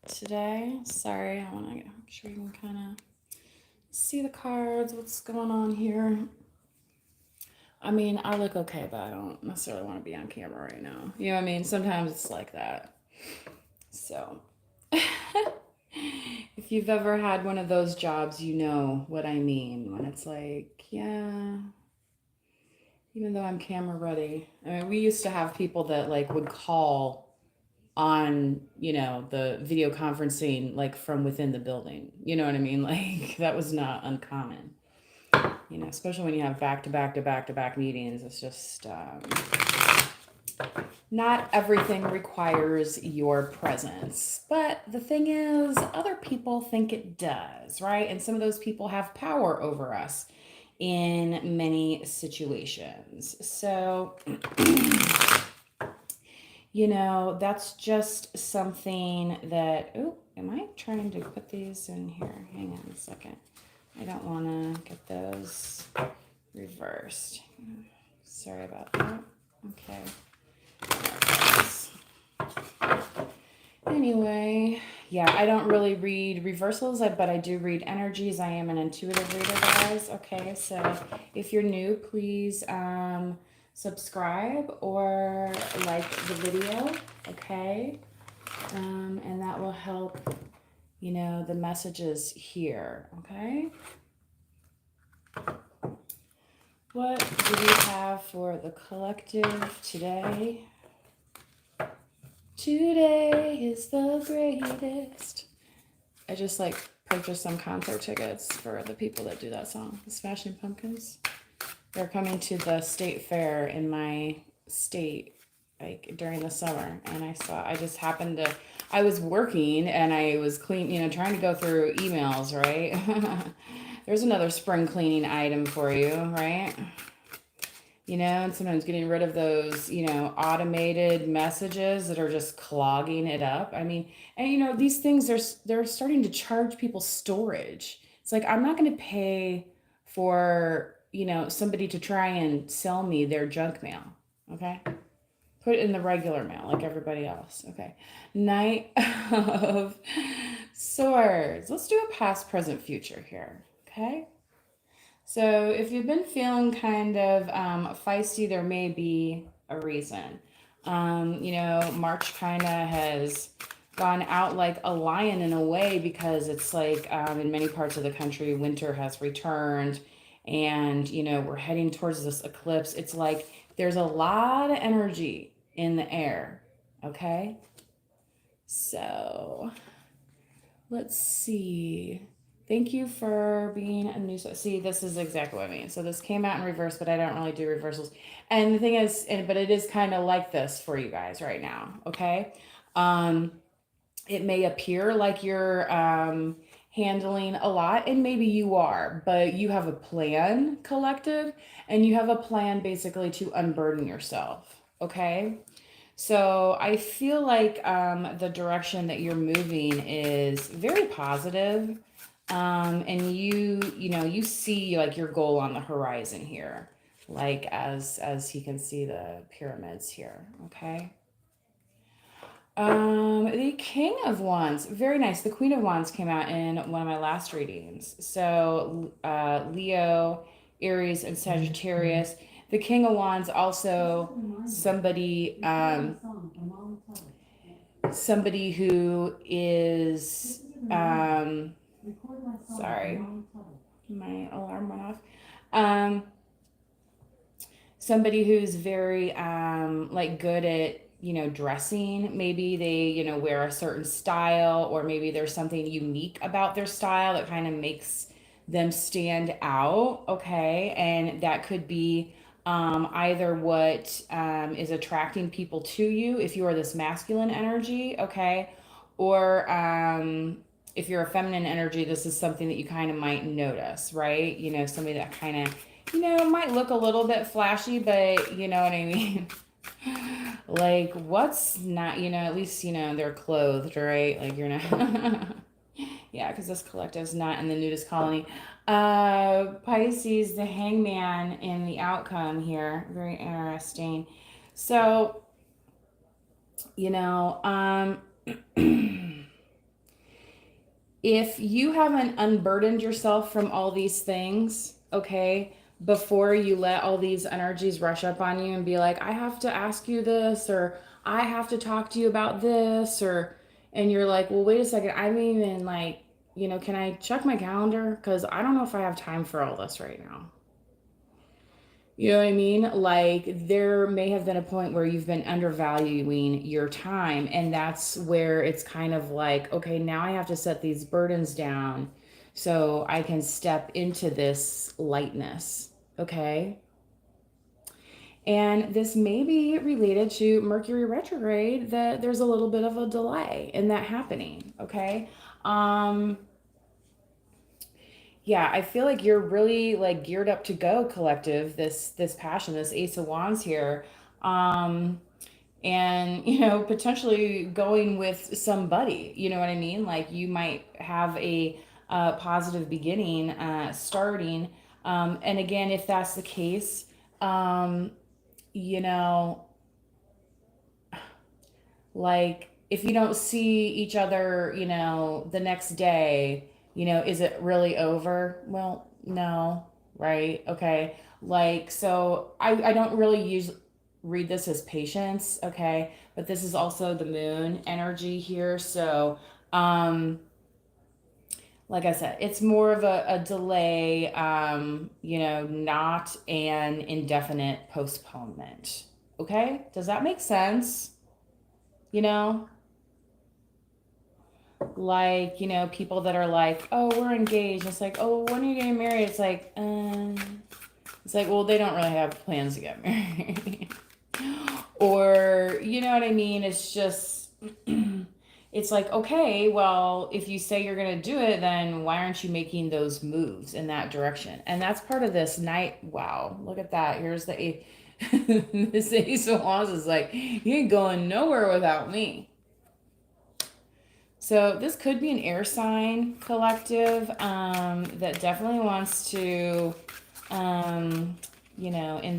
today. Sorry, I want to make sure you can kind of see the cards, what's going on here. I mean, I look okay, but I don't necessarily want to be on camera right now. You know what I mean? Sometimes it's like that. So, if you've ever had one of those jobs, you know what I mean. When it's like, yeah, even though I'm camera ready. I mean, we used to have people that like would call on, the video conferencing like from within the building. You know what I mean? Like that was not uncommon. Especially when you have back to back to back to back meetings. It's just not everything requires your presence. But the thing is, other people think it does, right? And some of those people have power over us in many situations. So, that's just something that, oh, am I trying to put these in here? Hang on a second. I don't want to get those reversed. Sorry about that. Okay. Anyway, yeah, I don't really read reversals, but I do read energies. I am an intuitive reader, guys. Okay, so if you're new, please subscribe or like the video, okay? And that will help, the messages here, okay? What do we have for the collective today? Today is the greatest. I just purchased some concert tickets for the people that do that song, the Smashing Pumpkins. They're coming to the state fair in my state during the summer, and I was working and I was trying to go through emails, right? There's another spring cleaning item for you, right? And sometimes getting rid of those, automated messages that are just clogging it up. I mean, and these things, they're starting to charge people storage. It's like, I'm not going to pay for, somebody to try and sell me their junk mail. Okay. Put it in the regular mail like everybody else. Okay. Knight of Swords. Let's do a past, present, future here. Okay. So if you've been feeling kind of feisty, there may be a reason. March kind of has gone out like a lion in a way because it's like in many parts of the country, winter has returned and, we're heading towards this eclipse. It's like there's a lot of energy in the air. Okay. So let's see. Thank you for being a new. See, this is exactly what I mean. So this came out in reverse, but I don't really do reversals. And the thing is, but it is kind of like this for you guys right now. Okay. It may appear like you're handling a lot, and maybe you are, but you have a plan, collective, and you have a plan basically to unburden yourself. Okay. So I feel like the direction that you're moving is very positive. And you see like your goal on the horizon here, like as he can see the pyramids here. Okay. The King of Wands, very nice. The Queen of Wands came out in one of my last readings. So Leo, Aries, and Sagittarius. The King of Wands also somebody who is sorry, my alarm went off. Somebody who's very like good at dressing. Maybe they wear a certain style, or maybe there's something unique about their style that kind of makes them stand out. Okay, and that could be either what is attracting people to you if you are this masculine energy. Okay, or if you're a feminine energy, this is something that you kind of might notice, right? Somebody that kind of might look a little bit flashy, but you know what I mean? Like, what's not, at least, they're clothed, right? Like, you're not, yeah, because this collective's not in the nudist colony. Pisces, the hangman in the outcome here. Very interesting. So, if you haven't unburdened yourself from all these things, okay, before you let all these energies rush up on you and be like, I have to ask you this, or I have to talk to you about this, or, and you're like, well, wait a second, I mean, even like, can I check my calendar? Because I don't know if I have time for all this right now. You know what I mean? Like, there may have been a point where you've been undervaluing your time, and that's where it's kind of like, okay, now I have to set these burdens down so I can step into this lightness. Okay. And this may be related to Mercury retrograde, that there's a little bit of a delay in that happening. Okay. Um, yeah, I feel like you're really like geared up to go, collective, this passion, this Ace of Wands here. um and potentially going with somebody, you know what I mean, like you might have a positive beginning, starting, and again, if that's the case, um you know like, if you don't see each other, the next day, is it really over? Well, no, right? Okay. Like, so I don't really read this as patience, okay? But this is also the moon energy here. So, like I said, it's more of a delay, not an indefinite postponement. Okay? Does that make sense? You know? Like, people that are like, oh, we're engaged. It's like, oh, when are you getting married? It's like, well, they don't really have plans to get married. Or, you know what I mean? It's just, it's like, okay, well, if you say you're going to do it, then why aren't you making those moves in that direction? And that's part of this night. Wow, look at that. Here's the this Ace of Wands is like, you ain't going nowhere without me. So this could be an air sign collective, that definitely wants to, in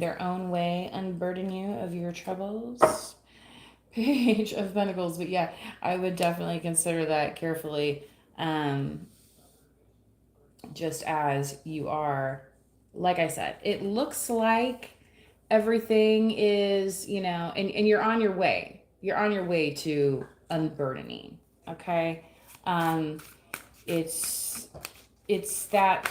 their own way, unburden you of your troubles. Page of Pentacles, but yeah, I would definitely consider that carefully, um, just as you are. Like I said, it looks like everything is, and you're on your way. You're on your way to unburdening. Okay. Um, it's it's that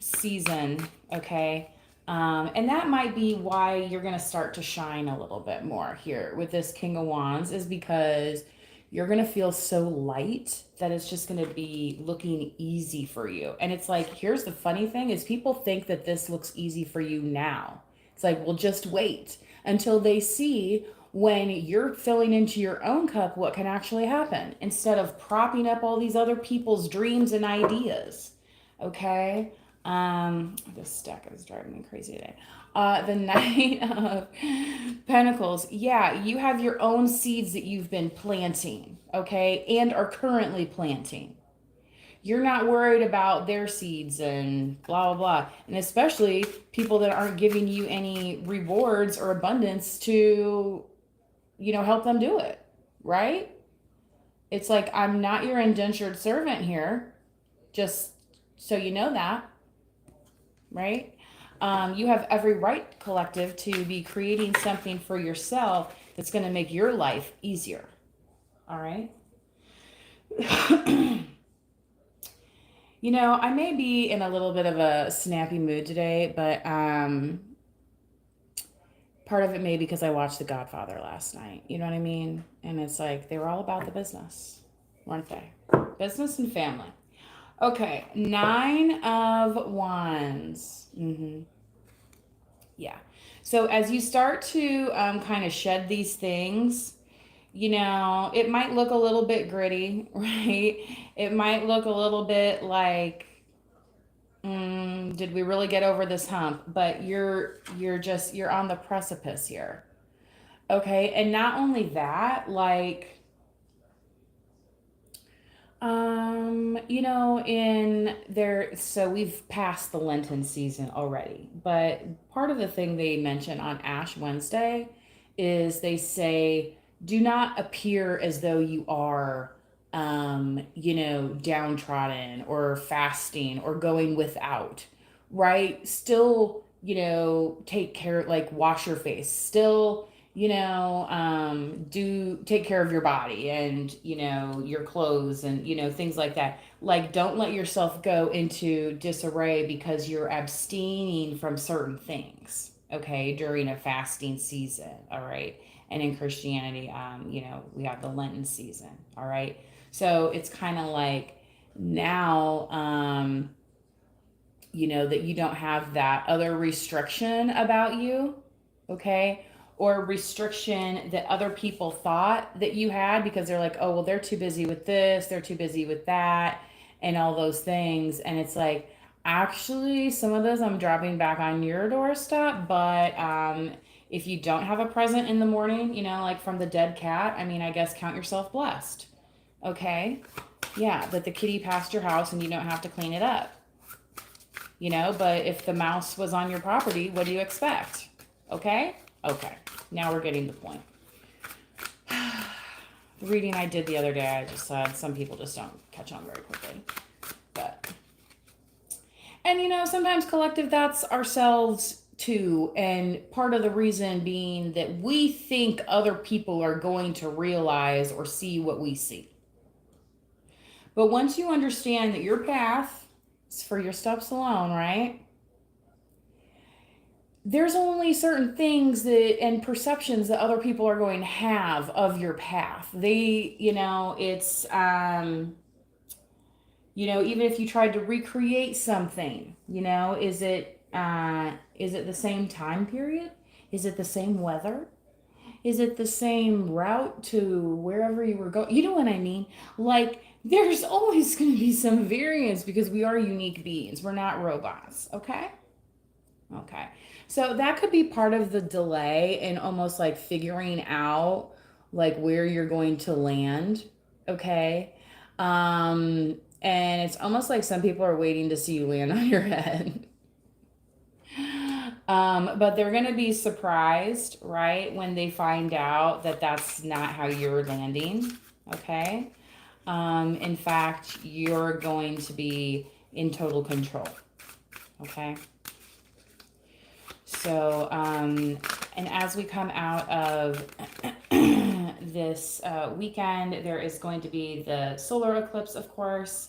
season. Okay. And that might be why you're going to start to shine a little bit more here with this King of Wands, is because you're going to feel so light that it's just going to be looking easy for you. And it's like, here's the funny thing is, people think that this looks easy for you now. It's like, well, just wait until they see when you're filling into your own cup what can actually happen, instead of propping up all these other people's dreams and ideas. Okay. This stack is driving me crazy today. The Knight of Pentacles. Yeah, you have your own seeds that you've been planting, okay, and are currently planting. You're not worried about their seeds and blah, blah, blah. And especially people that aren't giving you any rewards or abundance to, help them do it, right? It's like, I'm not your indentured servant here, just so you know that, right? You have every right, collective, to be creating something for yourself that's going to make your life easier. All right. I may be in a little bit of a snappy mood today, but part of it may be because I watched The Godfather last night. You know what I mean? And it's like, they were all about the business, weren't they? Business and family. Okay, Nine of Wands. Yeah. So as you start to kind of shed these things, it might look a little bit gritty, right? It might look a little bit like, did we really get over this hump? But you're on the precipice here. Okay, and not only that, like, in there, so we've passed the Lenten season already, but part of the thing they mention on Ash Wednesday is they say, do not appear as though you are downtrodden or fasting or going without, right? Still, take care, like wash your face, still, do take care of your body and, your clothes and, things like that. Like, don't let yourself go into disarray because you're abstaining from certain things, okay, during a fasting season, all right? And in Christianity, we have the Lenten season, all right? So it's kind of like now, that you don't have that other restriction about you, okay? Or restriction that other people thought that you had because they're like, oh, well, they're too busy with this, they're too busy with that, and all those things. And it's like, actually, some of those I'm dropping back on your doorstep, but if you don't have a present in the morning, like from the dead cat, I mean, I guess count yourself blessed. Okay. Yeah, that the kitty passed your house and you don't have to clean it up. But if the mouse was on your property, what do you expect? Okay? Okay. Now we're getting the point. The reading I did the other day, I just said some people just don't catch on very quickly. And sometimes collective that's ourselves too. And part of the reason being that we think other people are going to realize or see what we see. But once you understand that your path is for your steps alone, right? There's only certain things that and perceptions that other people are going to have of your path. It's even if you tried to recreate something, is it the same time period? Is it the same weather? Is it the same route to wherever you were going? You know what I mean? Like, there's always going to be some variance because we are unique beings. We're not robots, okay? Okay. So that could be part of the delay in almost like figuring out like where you're going to land, okay? And it's almost like some people are waiting to see you land on your head. But they're going to be surprised, right, when they find out that that's not how you're landing, okay? In fact, you're going to be in total control, okay? So, and as we come out of this weekend, there is going to be the solar eclipse, of course,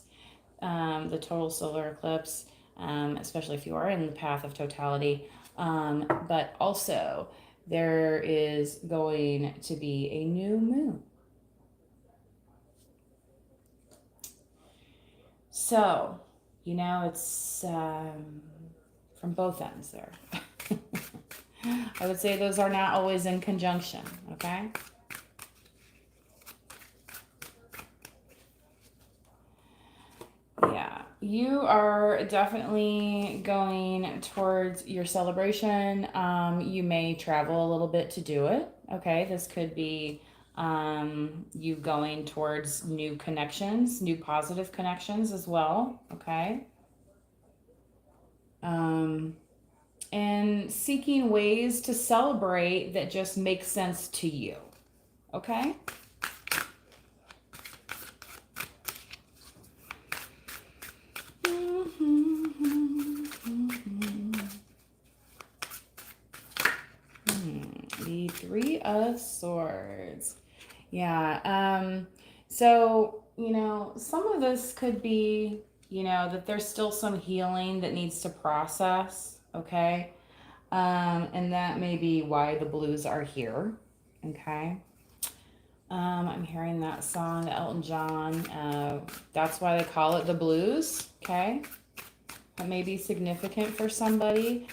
the total solar eclipse, especially if you are in the path of totality. But also, there is going to be a new moon. So, it's from both ends there. I would say those are not always in conjunction, okay? Yeah, you are definitely going towards your celebration. You may travel a little bit to do it, okay? This could be you going towards new connections, new positive connections as well, okay? And seeking ways to celebrate that just make sense to you, okay? The Three of Swords. Yeah. So, some of this could be, that there's still some healing that needs to process, okay? And that may be why the blues are here, okay? I'm hearing that song, Elton John. That's why they call it the blues, okay? That may be significant for somebody.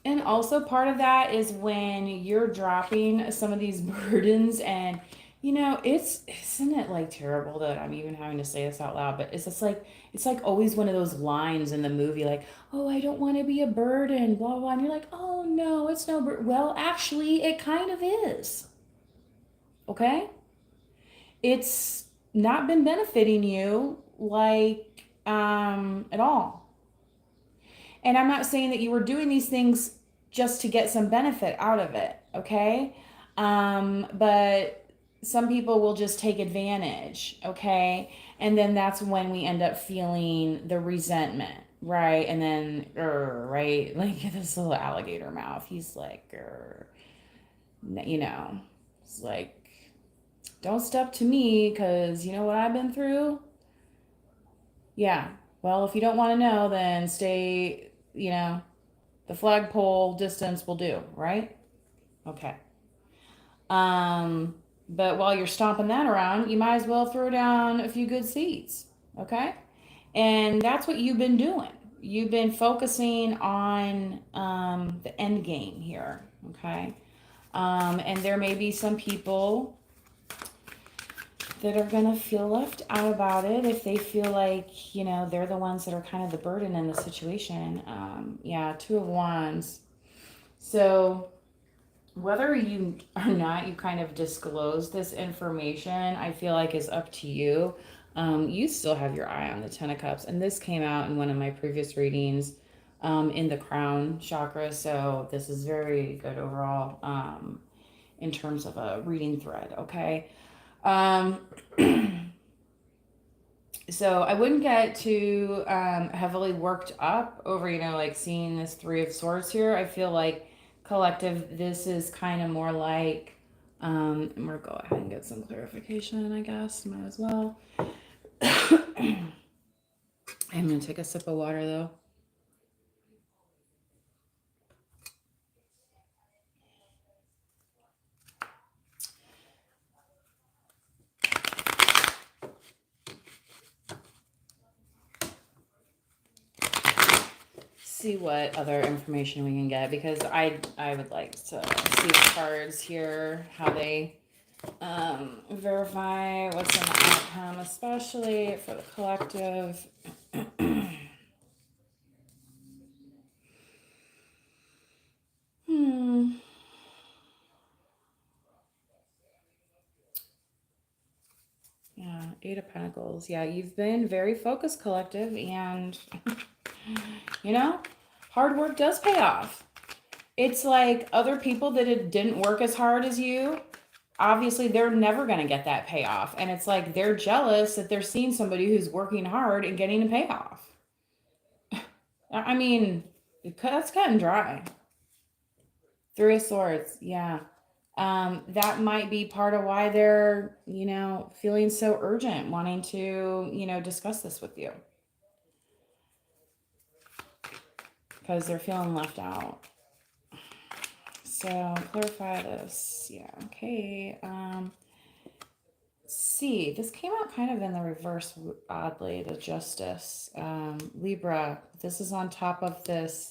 And also part of that is when you're dropping some of these burdens and isn't it like terrible that I'm even having to say this out loud, but it's like always one of those lines in the movie, like, oh, I don't want to be a burden, blah, blah, and you're like, oh no, it's no burden. Well, actually, it kind of is. Okay? It's not been benefiting you like at all. And I'm not saying that you were doing these things just to get some benefit out of it, okay? But some people will just take advantage, okay? And then that's when we end up feeling the resentment, right? And then, right? Like this little alligator mouth. He's like, you know, it's like, don't step to me because you know what I've been through? Yeah. Well, if you don't want to know, then stay, the flagpole distance will do, right? Okay. Um, but while you're stomping that around, you might as well throw down a few good seeds, okay? And that's what you've been doing. You've been focusing on the end game here, okay? And there may be some people that are going to feel left out about it if they feel like, they're the ones that are kind of the burden in the situation. Yeah, Two of Wands. So whether you or not you kind of disclose this information, I feel like is up to you. You still have your eye on the Ten of Cups, and this came out in one of my previous readings in the crown chakra, so this is very good overall in terms of a reading thread, okay? Um, so I wouldn't get too heavily worked up over, like seeing this Three of Swords here. I feel like collective, this is kind of more like, I'm going to go ahead and get some clarification, I guess. Might as well. I'm going to take a sip of water, though. See what other information we can get, because I would like to see the cards here, how they verify what's in the outcome, especially for the collective. Yeah, Eight of Pentacles. Yeah, you've been very focused, collective, and hard work does pay off. It's like other people that didn't work as hard as you, obviously they're never going to get that payoff. And it's like they're jealous that they're seeing somebody who's working hard and getting a payoff. I mean, that's cut and dry. Three of Swords, yeah. That might be part of why they're, feeling so urgent, wanting to, discuss this with you. Because they're feeling left out. So clarify this. Yeah, okay. See, this came out kind of in the reverse, oddly, the Justice. Libra, this is on top of this.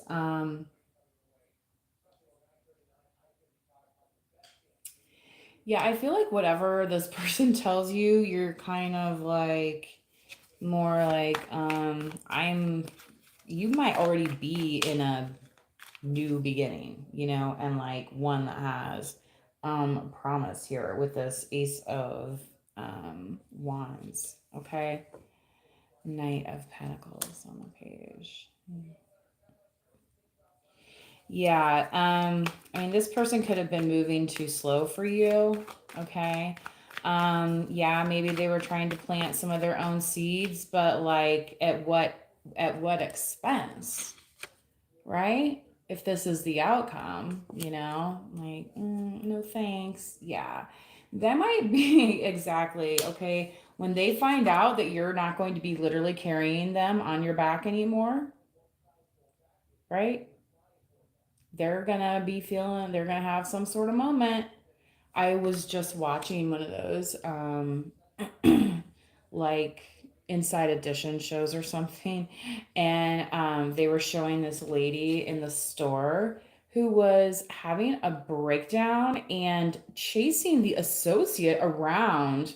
Yeah, I feel like whatever this person tells you, you're kind of like more like, you might already be in a new beginning, and like one that has promise here with this Ace of Wands, okay? Knight of Pentacles on the page. Yeah, I mean, this person could have been moving too slow for you, okay? Yeah, maybe they were trying to plant some of their own seeds, but like at what expense, right? If this is the outcome, like, no thanks. Yeah, that might be exactly, okay, when they find out that you're not going to be literally carrying them on your back anymore, right? They're gonna they're gonna have some sort of moment. I was just watching one of those like Inside Edition shows or something, and they were showing this lady in the store who was having a breakdown and chasing the associate around,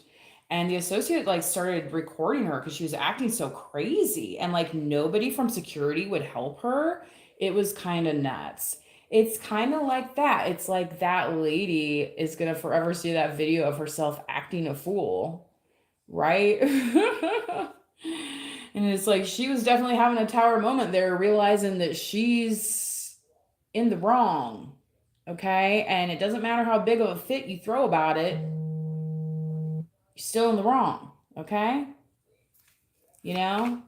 and the associate like started recording her because she was acting so crazy, and like nobody from security would help her. It was kind of nuts. It's kind of like that. It's like that lady is going to forever see that video of herself acting a fool, right? And it's like she was definitely having a tower moment there, realizing that she's in the wrong, okay? And it doesn't matter how big of a fit you throw about it. you're still in the wrong, okay? You know?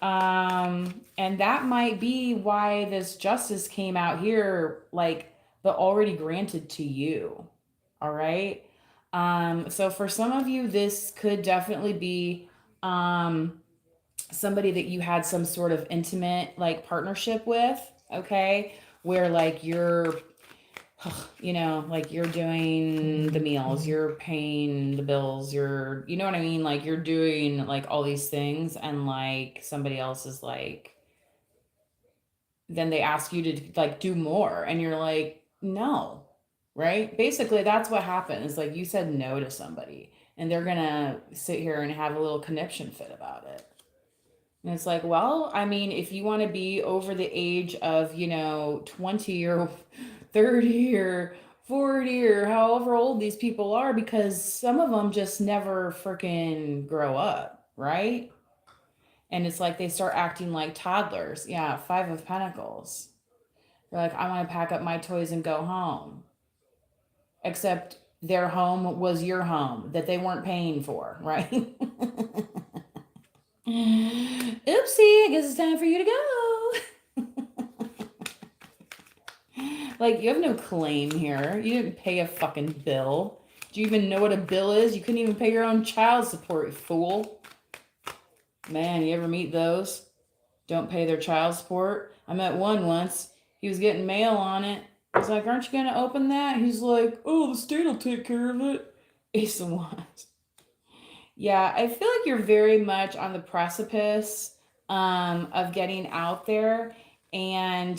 And that might be why this justice came out here, like, but already granted to you. All right. So for some of you, this could definitely be somebody that you had some sort of intimate like partnership with, okay? Where like you're like you're doing the meals, you're paying the bills, you know what I mean? Like you're doing like all these things and like somebody else is like, then they ask you to like do more and you're like, no, right? Basically, that's what happens. Like you said no to somebody and they're gonna sit here and have a little conniption fit about it. And it's like, well, I mean, if you want to be over the age of, 20 or 30 or 40 or however old these people are, because some of them just never freaking grow up, right? And it's like they start acting like toddlers. Yeah, Five of Pentacles. They're like, I want to pack up my toys and go home. Except their home was your home that they weren't paying for, right? Oopsie, I guess it's time for you to go. Like, you have no claim here. You didn't pay a fucking bill. Do you even know what a bill is? You couldn't even pay your own child support, you fool. Man, you ever meet those? Don't pay their child support. I met one once. He was getting mail on it. I was like, aren't you going to open that? He's like, oh, the state will take care of it. Ace of Wands. Yeah, I feel like you're very much on the precipice of getting out there. And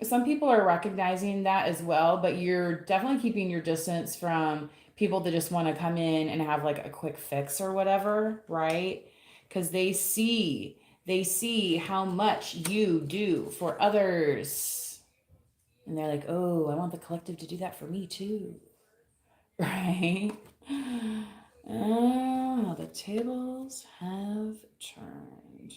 some people are recognizing that as well, but you're definitely keeping your distance from people that just want to come in and have like a quick fix or whatever, right? Because they see how much you do for others. And they're like, oh, I want the collective to do that for me too. Right? Oh, the tables have turned.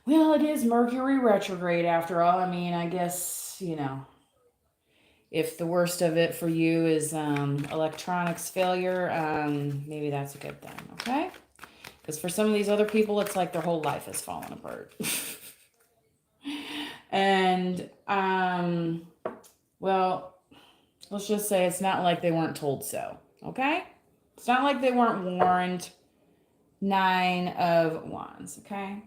Well, it is Mercury retrograde after all. I mean, I guess, if the worst of it for you is electronics failure, maybe that's a good thing, okay? Because for some of these other people, it's like their whole life is falling apart. And, well, let's just say it's not like they weren't told so, okay? It's not like they weren't warned. 9 of Wands, okay?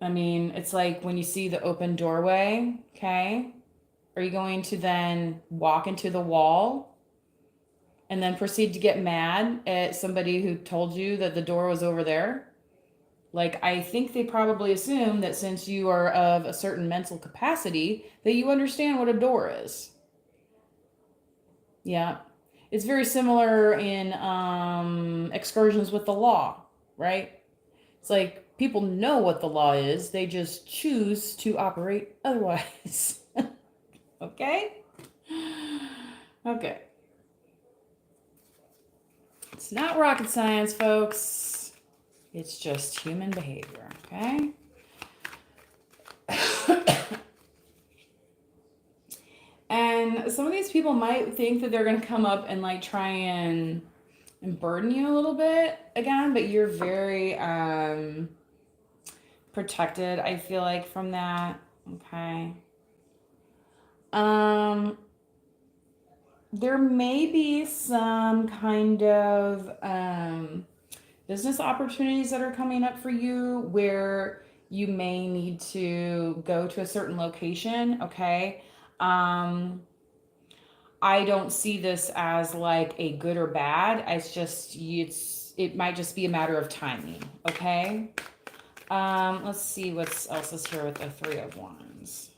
I mean, it's like when you see the open doorway, okay? Are you going to then walk into the wall and then proceed to get mad at somebody who told you that the door was over there? Like, I think they probably assume that since you are of a certain mental capacity, that you understand what a door is. Yeah. It's very similar in excursions with the law, right? It's like people know what the law is, they just choose to operate otherwise. Okay? Okay. It's not rocket science, folks. It's just human behavior, okay? And some of these people might think that they're going to come up and like try and burden you a little bit again, but you're very protected, I feel like, from that. Okay. There may be some kind of business opportunities that are coming up for you where you may need to go to a certain location, okay? I don't see this as like a good or bad. It might just be a matter of timing, okay? Let's see what else is here with the 3 of Wands.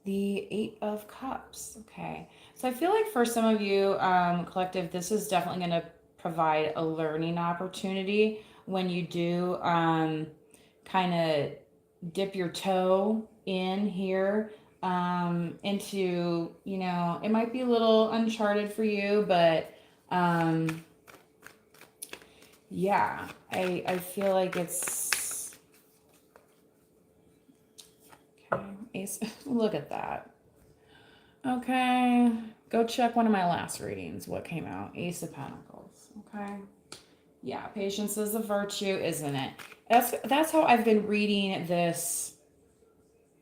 The 8 of Cups, okay. So I feel like for some of you, collective, this is definitely going to provide a learning opportunity when you do kind of dip your toe in here into, it might be a little uncharted for you, but yeah, I feel like it's Ace. Look at that. Okay. Go check one of my last readings. What came out? Ace of Pentacles. Okay. Yeah, patience is a virtue, isn't it? That's how I've been reading this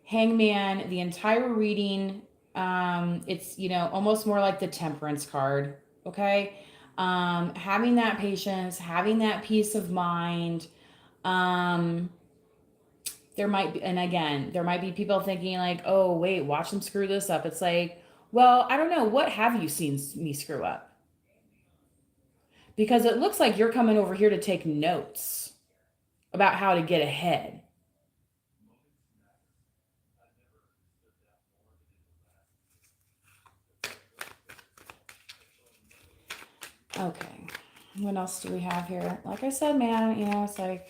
Hangman, the entire reading. It's, almost more like the Temperance card. Okay. Having that patience, having that peace of mind. There might be, and again, there might be people thinking like, oh, wait, watch them screw this up. It's like, well, I don't know. What have you seen me screw up? Because it looks like you're coming over here to take notes about how to get ahead. Okay. What else do we have here? Like I said, man, it's like,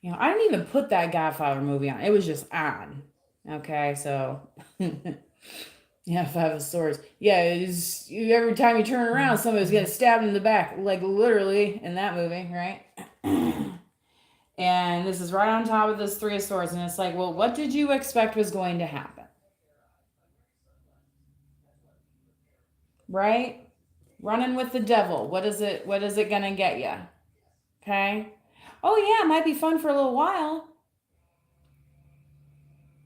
I didn't even put that Godfather movie on. It was just on. Okay, so yeah, Five of Swords. Yeah, every time you turn around, somebody's getting stabbed in the back, like literally in that movie, right? And this is right on top of this Three of Swords, and it's like, well, what did you expect was going to happen? Right? Running with the devil. What is it gonna get you? Okay. Oh yeah, it might be fun for a little while.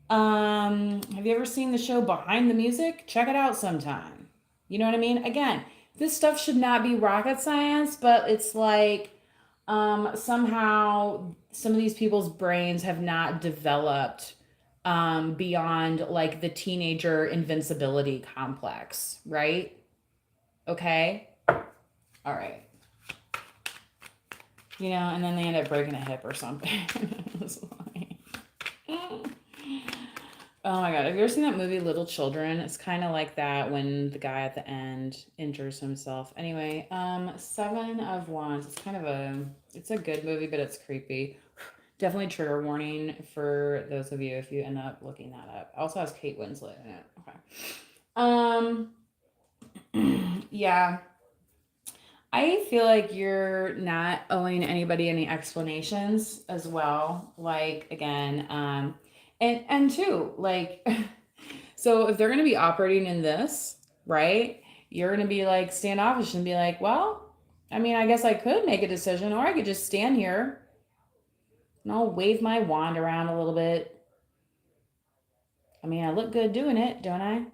Have you ever seen the show Behind the Music? Check it out sometime. You know what I mean? Again, this stuff should not be rocket science, but it's like somehow some of these people's brains have not developed beyond like the teenager invincibility complex, right? Okay. All right. And then they end up breaking a hip or something. Oh my God. Have you ever seen that movie Little Children? It's kind of like that when the guy at the end injures himself. Anyway, Seven of Wands. It's a good movie, but it's creepy. Definitely trigger warning for those of you if you end up looking that up. It also has Kate Winslet in it. Okay. Yeah. I feel like you're not owing anybody any explanations as well. Like again, and two, like so if they're gonna be operating in this, right, you're gonna be like standoffish and be like, well, I mean, I guess I could make a decision, or I could just stand here and I'll wave my wand around a little bit. I mean, I look good doing it, don't I?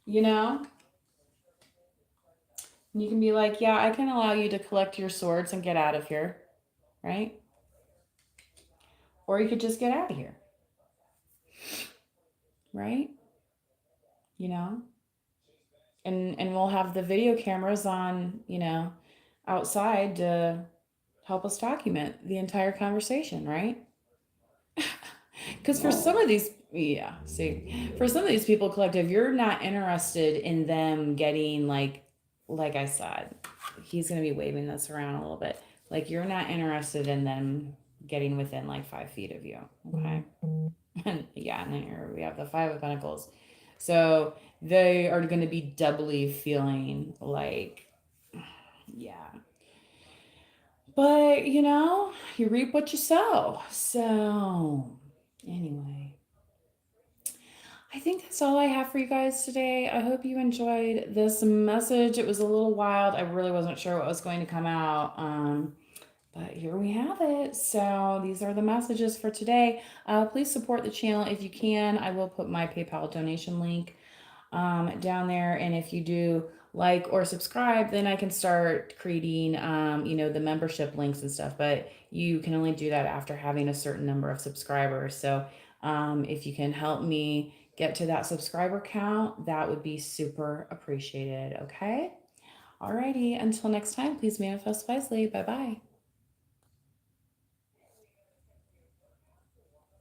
You know? You can be like, yeah, I can allow you to collect your swords and get out of here, right? Or you could just get out of here, right? And we'll have the video cameras on, outside to help us document the entire conversation, right? Because for some of these, for some of these people, collective, you're not interested in them getting like I said, he's going to be waving this around a little bit. Like you're not interested in them getting within like 5 feet of you. Okay. And yeah, and then here we have the Five of Pentacles. So they are going to be doubly feeling like, yeah. But, you reap what you sow. So, anyway, I think that's all I have for you guys today. I hope you enjoyed this message. It was a little wild. I really wasn't sure what was going to come out. But here we have it. So these are the messages for today. Please support the channel if you can. I will put my PayPal donation link down there. And if you do like or subscribe, then I can start creating, the membership links and stuff. But you can only do that after having a certain number of subscribers. So if you can help me get to that subscriber count, that would be super appreciated. Okay. Alrighty. Until next time, please manifest wisely. Bye-bye.